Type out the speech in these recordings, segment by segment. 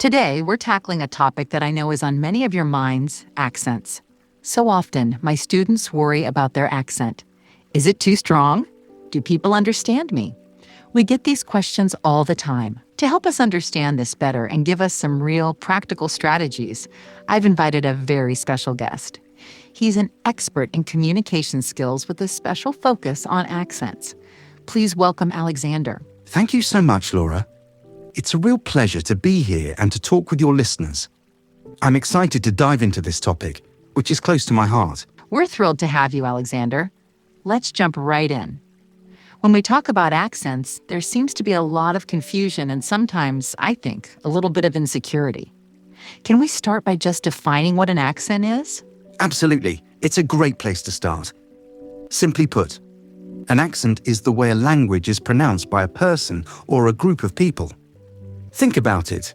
Today, we're tackling a topic that I know is on many of your minds: accents. So often, my students worry about their accent. Is it too strong? Do people understand me? We get these questions all the time. To help us understand this better and give us some real practical strategies, I've invited a very special guest. He's an expert in communication skills with a special focus on accents. Please welcome Alexander. Thank you so much, Laura. It's a real pleasure to be here and to talk with your listeners. I'm excited to dive into this topic, which is close to my heart. We're thrilled to have you, Alexander. Let's jump right in. When we talk about accents, there seems to be a lot of confusion and sometimes, I think, a little bit of insecurity. Can we start by just defining what an accent is? Absolutely. It's a great place to start. Simply put, an accent is the way a language is pronounced by a person or a group of people. Think about it.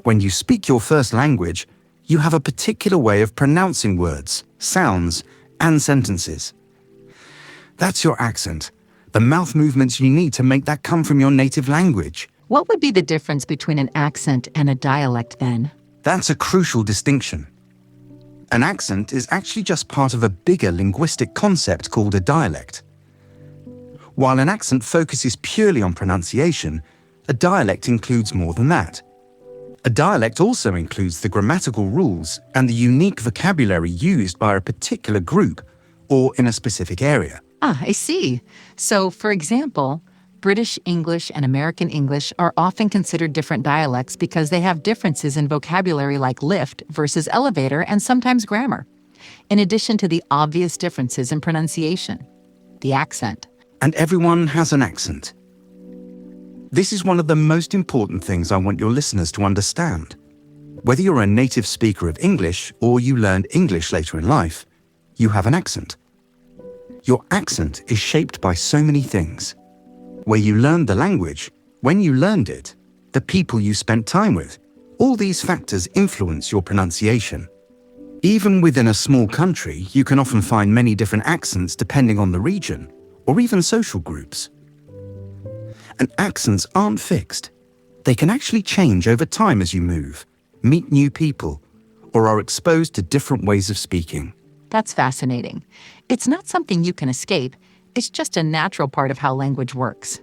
When you speak your first language, you have a particular way of pronouncing words, sounds, and sentences. That's your accent, the mouth movements you need to make that come from your native language. What would be the difference between an accent and a dialect then? That's a crucial distinction. An accent is actually just part of a bigger linguistic concept called a dialect. While an accent focuses purely on pronunciation, a dialect includes more than that. A dialect also includes the grammatical rules and the unique vocabulary used by a particular group or in a specific area. I see. So, for example, British English and American English are often considered different dialects because they have differences in vocabulary like lift versus elevator and sometimes grammar, in addition to the obvious differences in pronunciation, the accent. And everyone has an accent. This is one of the most important things I want your listeners to understand. Whether you're a native speaker of English or you learned English later in life, you have an accent. Your accent is shaped by so many things. Where you learned the language, when you learned it, the people you spent time with. All these factors influence your pronunciation. Even within a small country, you can often find many different accents depending on the region, or even social groups. And accents aren't fixed. They can actually change over time as you move, meet new people, or are exposed to different ways of speaking. That's fascinating. It's not something you can escape. It's just a natural part of how language works.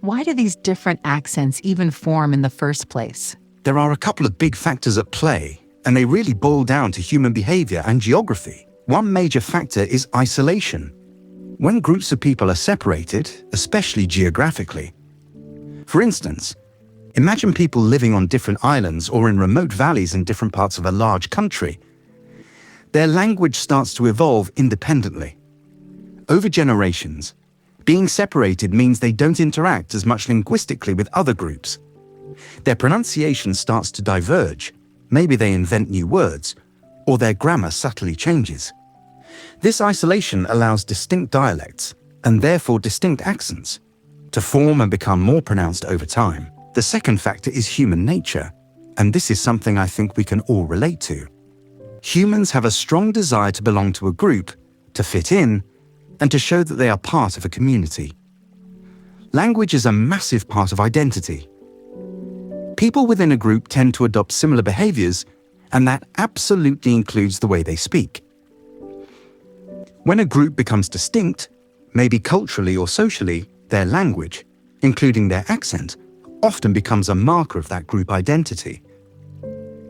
Why do these different accents even form in the first place? There are a couple of big factors at play, and they really boil down to human behavior and geography. One major factor is isolation. When groups of people are separated, especially geographically. For instance, imagine people living on different islands or in remote valleys in different parts of a large country. Their language starts to evolve independently. Over generations, being separated means they don't interact as much linguistically with other groups. Their pronunciation starts to diverge. Maybe they invent new words, or their grammar subtly changes. This isolation allows distinct dialects, and therefore distinct accents, to form and become more pronounced over time. The second factor is human nature, and this is something I think we can all relate to. Humans have a strong desire to belong to a group, to fit in, and to show that they are part of a community. Language is a massive part of identity. People within a group tend to adopt similar behaviors, and that absolutely includes the way they speak. When a group becomes distinct, maybe culturally or socially, their language, including their accent, often becomes a marker of that group identity.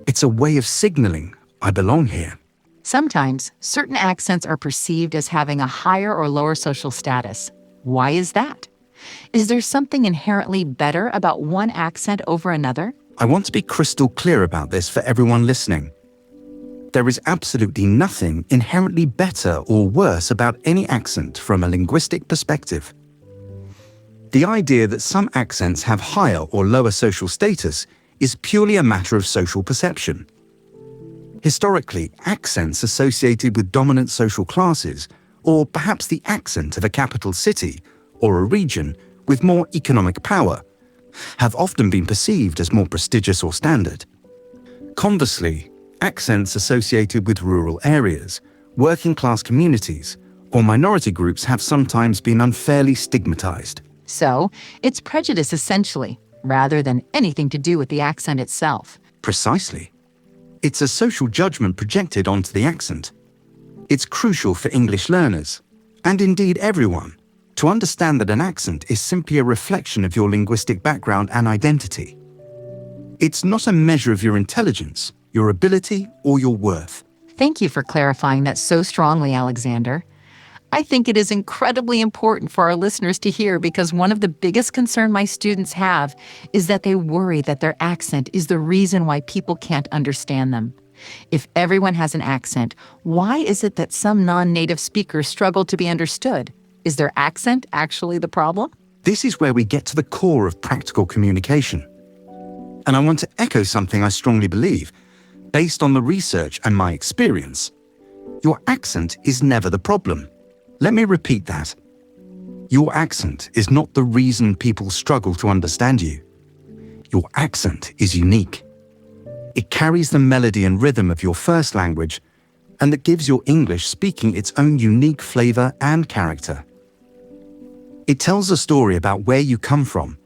It's a way of signaling, I belong here. Sometimes, certain accents are perceived as having a higher or lower social status. Why is that? Is there something inherently better about one accent over another? I want to be crystal clear about this for everyone listening. There is absolutely nothing inherently better or worse about any accent from a linguistic perspective. The idea that some accents have higher or lower social status is purely a matter of social perception. Historically, accents associated with dominant social classes, or perhaps the accent of a capital city or a region with more economic power, have often been perceived as more prestigious or standard. Conversely, accents associated with rural areas, working-class communities, or minority groups have sometimes been unfairly stigmatized. So, it's prejudice essentially, rather than anything to do with the accent itself. Precisely. It's a social judgment projected onto the accent. It's crucial for English learners, and indeed everyone, to understand that an accent is simply a reflection of your linguistic background and identity. It's not a measure of your intelligence, your ability, or your worth. Thank you for clarifying that so strongly, Alexander. I think it is incredibly important for our listeners to hear because one of the biggest concerns my students have is that they worry that their accent is the reason why people can't understand them. If everyone has an accent, why is it that some non-native speakers struggle to be understood? Is their accent actually the problem? This is where we get to the core of practical communication. And I want to echo something I strongly believe, based on the research and my experience. Your accent is never the problem. Let me repeat that. Your accent is not the reason people struggle to understand you. Your accent is unique. It carries the melody and rhythm of your first language, and it gives your English speaking its own unique flavor and character. It tells a story about where you come from,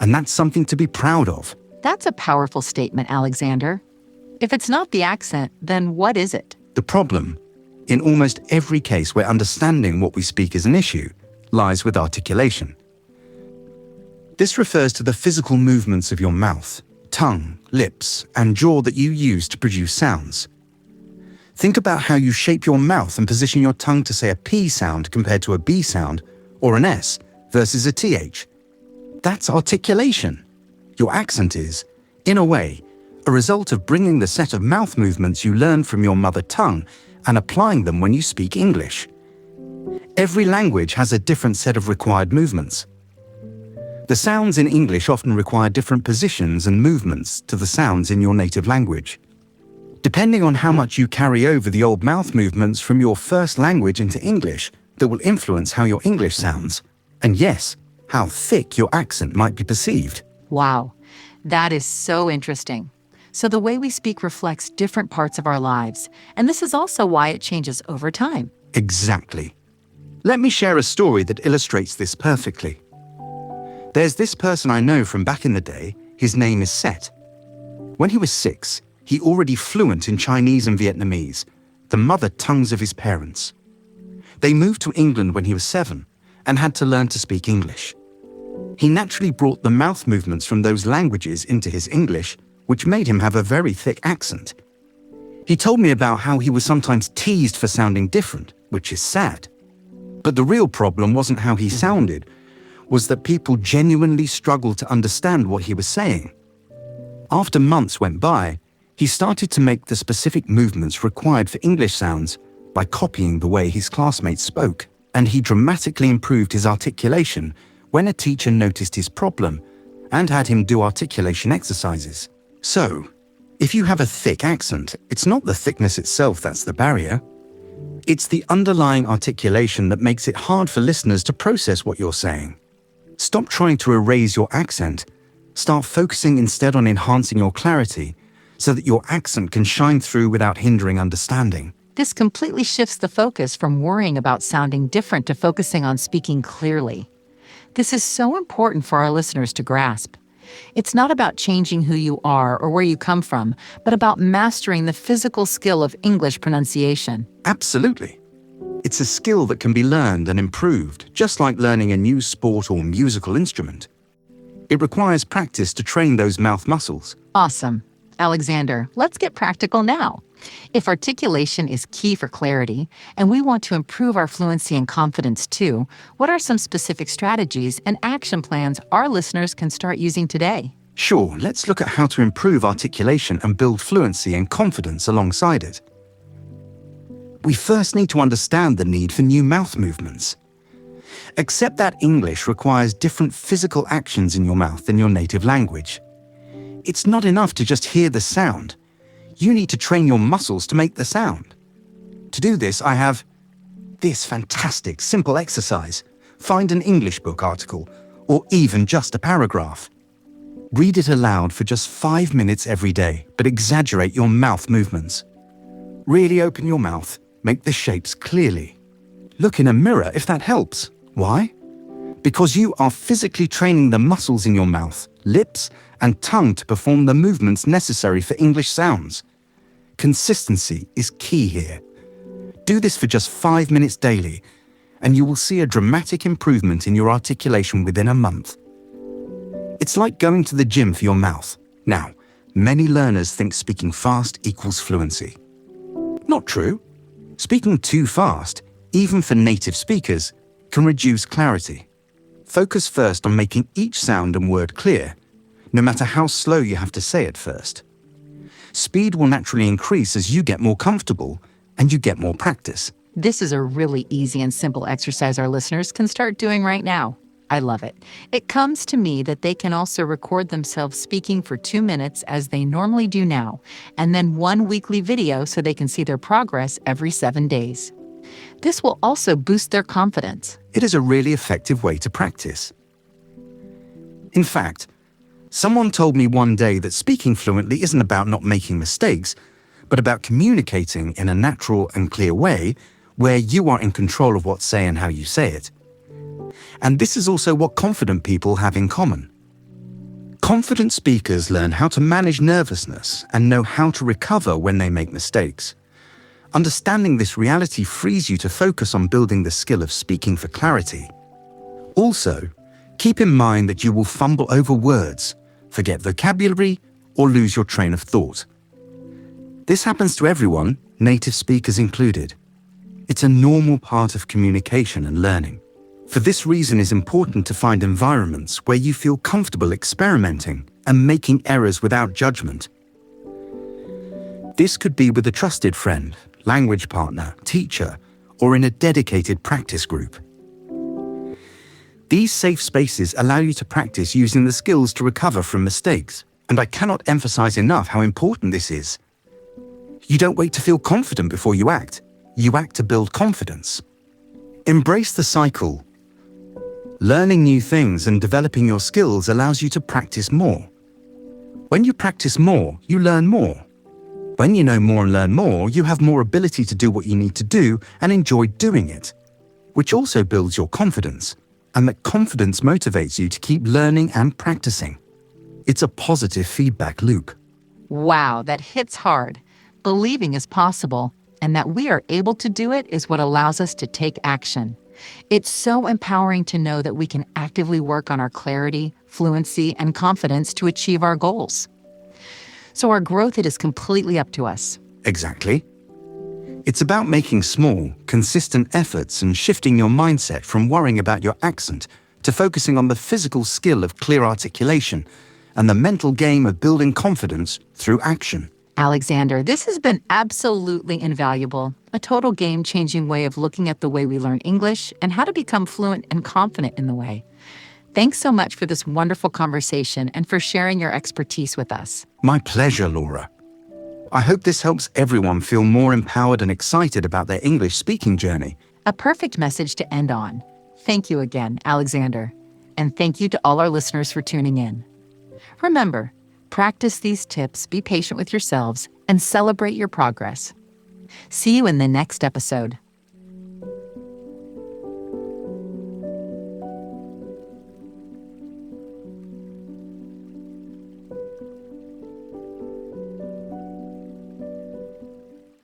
and that's something to be proud of. That's a powerful statement, Alexander. If it's not the accent, then what is it? The problem, in almost every case where understanding what we speak is an issue, lies with articulation. This refers to the physical movements of your mouth, tongue, lips, and jaw that you use to produce sounds. Think about how you shape your mouth and position your tongue to say a P sound compared to a B sound, or an S versus a TH. That's articulation. Your accent is, in a way, a result of bringing the set of mouth movements you learn from your mother tongue and applying them when you speak English. Every language has a different set of required movements. The sounds in English often require different positions and movements to the sounds in your native language. Depending on how much you carry over the old mouth movements from your first language into English, that will influence how your English sounds, and yes, how thick your accent might be perceived. Wow, that is so interesting. So the way we speak reflects different parts of our lives, and this is also why it changes over time. Exactly. Let me share a story that illustrates this perfectly. There's this person I know from back in the day. His name is Set. When he was 6, he already fluent in Chinese and Vietnamese, the mother tongues of his parents. They moved to England when he was 7 and had to learn to speak English. He naturally brought the mouth movements from those languages into his English, which made him have a very thick accent. He told me about how he was sometimes teased for sounding different, which is sad. But the real problem wasn't how he sounded, was that people genuinely struggled to understand what he was saying. After months went by, he started to make the specific movements required for English sounds by copying the way his classmates spoke, and he dramatically improved his articulation when a teacher noticed his problem and had him do articulation exercises. So, if you have a thick accent, it's not the thickness itself that's the barrier. It's the underlying articulation that makes it hard for listeners to process what you're saying. Stop trying to erase your accent. Start focusing instead on enhancing your clarity so that your accent can shine through without hindering understanding. This completely shifts the focus from worrying about sounding different to focusing on speaking clearly. This is so important for our listeners to grasp. It's not about changing who you are or where you come from, but about mastering the physical skill of English pronunciation. Absolutely. It's a skill that can be learned and improved, just like learning a new sport or musical instrument. It requires practice to train those mouth muscles. Awesome. Alexander, let's get practical now. If articulation is key for clarity, and we want to improve our fluency and confidence too, what are some specific strategies and action plans our listeners can start using today? Sure, let's look at how to improve articulation and build fluency and confidence alongside it. We first need to understand the need for new mouth movements. Accept that English requires different physical actions in your mouth than your native language. It's not enough to just hear the sound. You need to train your muscles to make the sound. To do this, I have this fantastic, simple exercise. Find an English book article, or even just a paragraph. Read it aloud for just 5 minutes every day, but exaggerate your mouth movements. Really open your mouth, make the shapes clearly. Look in a mirror if that helps. Why? Because you are physically training the muscles in your mouth, lips, and tongue to perform the movements necessary for English sounds. Consistency is key here. Do this for just 5 minutes daily, and you will see a dramatic improvement in your articulation within a month. It's like going to the gym for your mouth. Now, many learners think speaking fast equals fluency. Not true. Speaking too fast, even for native speakers, can reduce clarity. Focus first on making each sound and word clear, no matter how slow you have to say it first. Speed will naturally increase as you get more comfortable and you get more practice. This is a really easy and simple exercise our listeners can start doing right now. I love it. It comes to me that they can also record themselves speaking for 2 minutes as they normally do now, and then 1 weekly video so they can see their progress every 7 days. This will also boost their confidence. It is a really effective way to practice. In fact, someone told me one day that speaking fluently isn't about not making mistakes, but about communicating in a natural and clear way where you are in control of what to say and how you say it. And this is also what confident people have in common. Confident speakers learn how to manage nervousness and know how to recover when they make mistakes. Understanding this reality frees you to focus on building the skill of speaking for clarity. Also, keep in mind that you will fumble over words, forget vocabulary, or lose your train of thought. This happens to everyone, native speakers included. It's a normal part of communication and learning. For this reason, it's important to find environments where you feel comfortable experimenting and making errors without judgment. This could be with a trusted friend, language partner, teacher, or in a dedicated practice group. These safe spaces allow you to practice using the skills to recover from mistakes, and I cannot emphasize enough how important this is. You don't wait to feel confident before you act to build confidence. Embrace the cycle. Learning new things and developing your skills allows you to practice more. When you practice more, you learn more. When you know more and learn more, you have more ability to do what you need to do and enjoy doing it, which also builds your confidence, and that confidence motivates you to keep learning and practicing. It's a positive feedback loop. Wow, that hits hard. Believing is possible, and that we are able to do it is what allows us to take action. It's so empowering to know that we can actively work on our clarity, fluency, and confidence to achieve our goals. So our growth, it is completely up to us. Exactly. It's about making small, consistent efforts and shifting your mindset from worrying about your accent to focusing on the physical skill of clear articulation and the mental game of building confidence through action. Alexander, this has been absolutely invaluable, a total game-changing way of looking at the way we learn English and how to become fluent and confident in the way. Thanks so much for this wonderful conversation and for sharing your expertise with us. My pleasure, Laura. I hope this helps everyone feel more empowered and excited about their English speaking journey. A perfect message to end on. Thank you again, Alexander. And thank you to all our listeners for tuning in. Remember, practice these tips, be patient with yourselves, and celebrate your progress. See you in the next episode.